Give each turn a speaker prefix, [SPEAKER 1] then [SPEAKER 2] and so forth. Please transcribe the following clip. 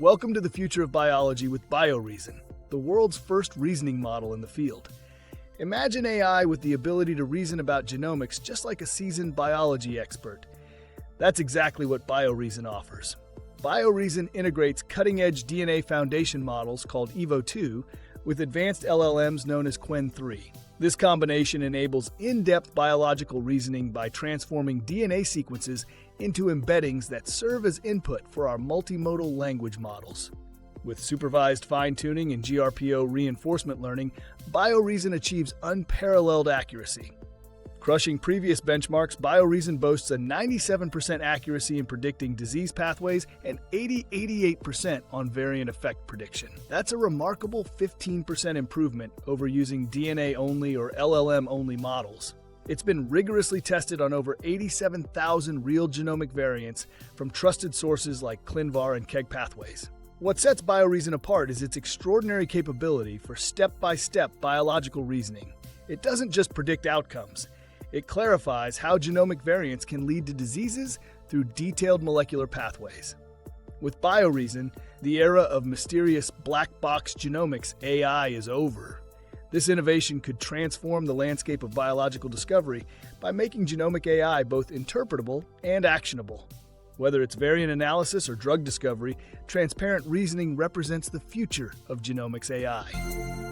[SPEAKER 1] Welcome to the future of biology with BioReason, the world's first reasoning model in the field. Imagine AI with the ability to reason about genomics just like a seasoned biology expert. That's exactly what BioReason offers. BioReason integrates cutting-edge DNA foundation models called Evo2 with advanced LLMs known as Qwen3. This combination enables in-depth biological reasoning by transforming DNA sequences into embeddings that serve as input for our multimodal language models. With supervised fine-tuning and GRPO reinforcement learning, BioReason achieves unparalleled accuracy. Crushing previous benchmarks, BioReason boasts a 97% accuracy in predicting disease pathways and 88% on variant effect prediction. That's a remarkable 15% improvement over using DNA-only or LLM-only models. It's been rigorously tested on over 87,000 real genomic variants from trusted sources like ClinVar and KEGG pathways. What sets BioReason apart is its extraordinary capability for step-by-step biological reasoning. It doesn't just predict outcomes. It clarifies how genomic variants can lead to diseases through detailed molecular pathways. With BioReason, the era of mysterious black box genomics AI is over. This innovation could transform the landscape of biological discovery by making genomic AI both interpretable and actionable. Whether it's variant analysis or drug discovery, transparent reasoning represents the future of genomics AI.